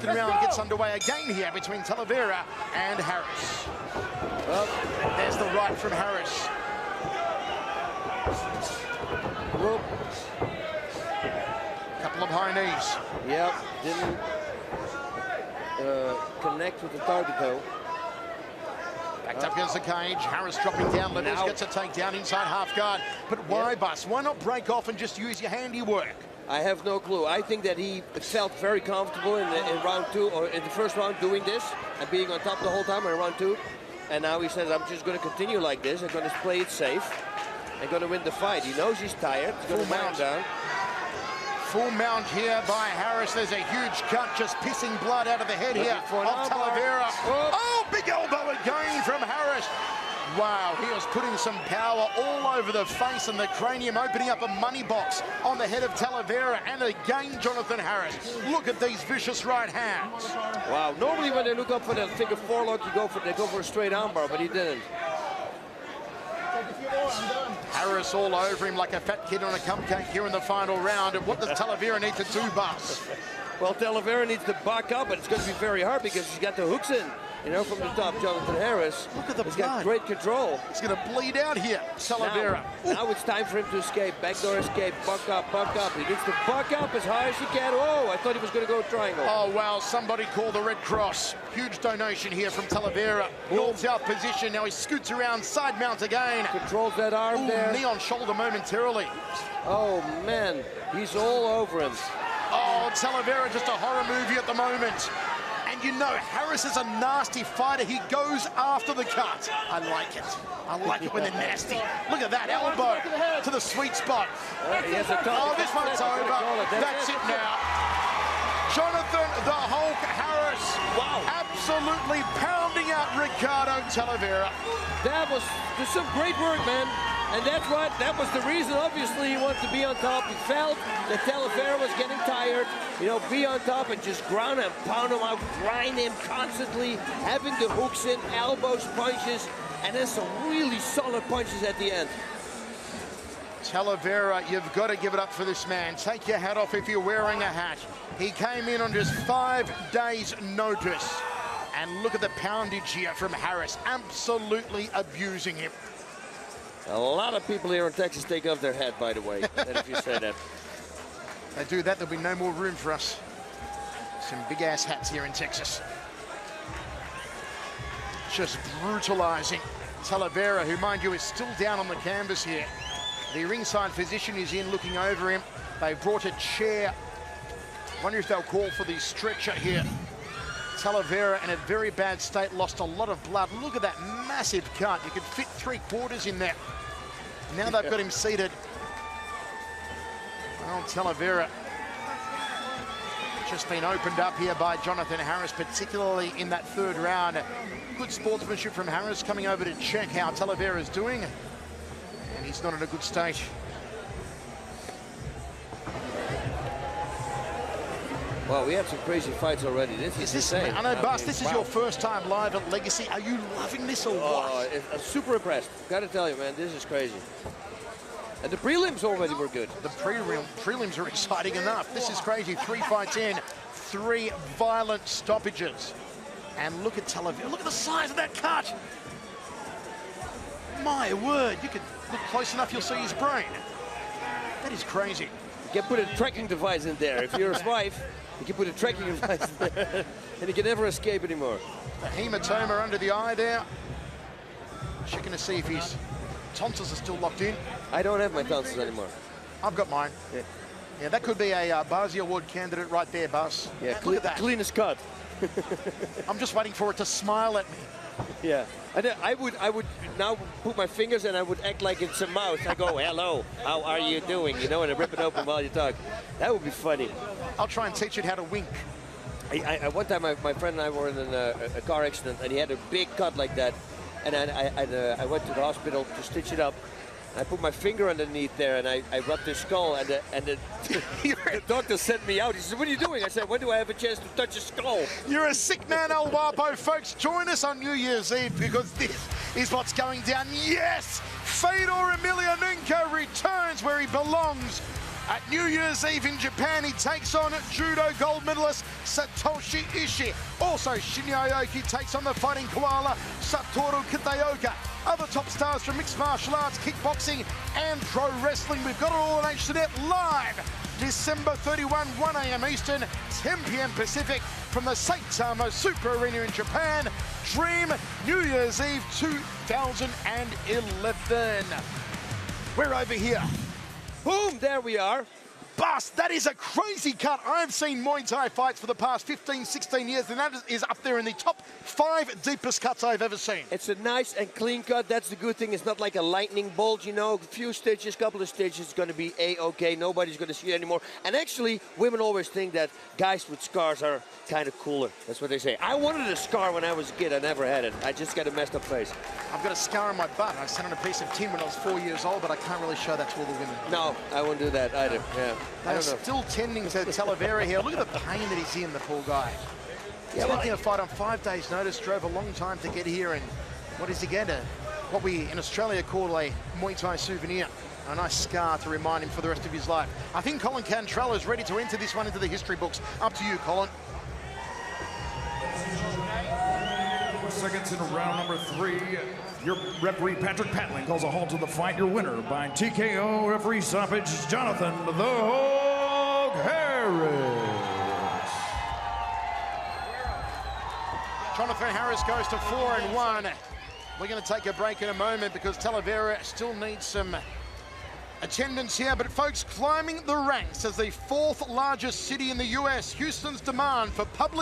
second round gets underway again here between Talavera and Harris. Well, there's the right from Harris. Whoop. Couple of high knees. Yep, didn't connect with the target though. Backed up against the cage. Harris dropping down. Levels gets a takedown inside half guard. But why, Bus? Why not break off and just use your handiwork? I have no clue. I think that he felt very comfortable in round two, or in the first round, doing this and being on top the whole time in round two. And now he says, I'm just going to continue like this. I'm going to play it safe. I'm going to win the fight. He knows he's tired. He's going to mount down. Full mount here by Harris. There's a huge cut, just pissing blood out of the head here of Talavera. Oh, big elbow again from Harris. Wow, he was putting some power all over the face and the cranium, opening up a money box on the head of Talavera. And again, Jonathan Harris. Look at these vicious right hands. Wow, normally when they look up for the figure four-lock, they go for a straight armbar, but he didn't. Harris all over him like a fat kid on a cupcake here in the final round. And what does Talavera need to do, Bus? Well, Talavera needs to back up, but it's going to be very hard because he's got the hooks in. You know, from the top, Jonathan Harris. Look at the He's blood. got great control. He's going to bleed out here, Talavera. Now it's time for him to escape. Backdoor escape, buck up, buck up. He needs to buck up as high as he can. Oh, I thought he was going to go triangle. Oh, wow, somebody call the Red Cross. Huge donation here from Talavera. North-south position. Now he scoots around, side mount again. Controls that arm there. Knee on shoulder momentarily. Oh, man, he's all over him. Oh, Talavera, just a horror movie at the moment. And you know, Harris is a nasty fighter. He goes after the cut. I like it. I like it when they're nasty. Look at that elbow to the sweet spot. Oh, this one's over. That's it now. Jonathan the Hulk Harris. Wow. Absolutely pounding out Ricardo Talavera. That was some great work, man. And that was the reason, obviously, he wanted to be on top. He felt that Talavera was getting tired. You know, be on top and just ground him, pound him out, grind him constantly, having the hooks in, elbows, punches, and then some really solid punches at the end. Talavera, you've got to give it up for this man. Take your hat off if you're wearing a hat. He came in on just 5 days' notice. And look at the poundage here from Harris, absolutely abusing him. A lot of people here in Texas take off their hat, by the way, if you say that. They do that, there'll be no more room for us. Some big-ass hats here in Texas. Just brutalizing Talavera, who, mind you, is still down on the canvas here. The ringside physician is in, looking over him. They've brought a chair. Wonder if they'll call for the stretcher here. Talavera in a very bad state, lost a lot of blood. Look at that massive cut. You could fit 3/4 in there. Now they've got him seated. Well, Talavera just been opened up here by Jonathan Harris, particularly in that 3rd round. Good sportsmanship from Harris, coming over to check how Talavera is doing. And he's not in a good state. Well, we had some crazy fights already. This is insane. I know, Bus, this is your first time live at Legacy. Are you loving this or what? I'm super impressed. Gotta tell you, man, this is crazy. And the prelims already were good. The prelims are exciting enough. This is crazy. 3 fights in, 3 violent stoppages. And look at Talavera. Look at the size of that cut. My word, you could look close enough, you'll see his brain. That is crazy. You can put a tracking device in there. If you're his wife, you can put a tracking device in there, and he can never escape anymore. The hematoma under the eye there. Checking to see if his tonsils are still locked in. I don't have my tonsils anymore. I've got mine. Yeah, that could be a Barzy Award candidate right there, Buzz. Yeah, look at that. Cleanest cut. I'm just waiting for it to smile at me. Yeah, and I would now put my fingers and I would act like it's a mouse. I go, hello, how are you doing? You know, and I rip it open while you talk. That would be funny. I'll try and teach you how to wink. One time, my friend and I were in a car accident, and he had a big cut like that. And I went to the hospital to stitch it up. I put my finger underneath there, and I rubbed his skull, and the doctor sent me out. He said, what are you doing? I said, when do I have a chance to touch his skull? You're a sick man, El Guapo. Folks, join us on New Year's Eve, because this is what's going down. Yes! Fedor Emelianenko returns where he belongs. At New Year's Eve in Japan, he takes on judo gold medalist Satoshi Ishii. Also, Shinya Aoki takes on the fighting koala Satoru Kitaoka. Other top stars from mixed martial arts, kickboxing and pro wrestling. We've got it all on HDNet live. December 31, 1 a.m. Eastern, 10 p.m. Pacific from the Saitama Super Arena in Japan. Dream New Year's Eve 2011. We're over here. Boom, there we are. Bust, that is a crazy cut. I've seen Muay Thai fights for the past 15, 16 years, and that is up there in the top 5 deepest cuts I've ever seen. It's a nice and clean cut. That's the good thing. It's not like a lightning bolt, you know. A few stitches, couple of stitches, it's going to be A-okay. Nobody's going to see it anymore. And actually, women always think that guys with scars are kind of cooler. That's what they say. I wanted a scar when I was a kid. I never had it. I just got a messed up face. I've got a scar on my butt. I sat on a piece of tin when I was 4 years old, but I can't really show that to all the women. No, I wouldn't do that either. Yeah. They're still tending to Talavera here. Look at the pain that he's in, the poor guy. He's taking a fight on 5 days' notice, drove a long time to get here, and what is he getting? What we in Australia call a Muay Thai souvenir. A nice scar to remind him for the rest of his life. I think Colin Cantrell is ready to enter this one into the history books. Up to you, Colin. 4 seconds in round number 3. Your referee, Patrick Patling, calls a halt to the fight. Your winner by TKO referee stoppage, Jonathan the Hog Harris. Jonathan Harris goes to 4-1. We're going to take a break in a moment because Talavera still needs some attendance here. But folks, climbing the ranks as the 4th largest city in the US, Houston's demand for public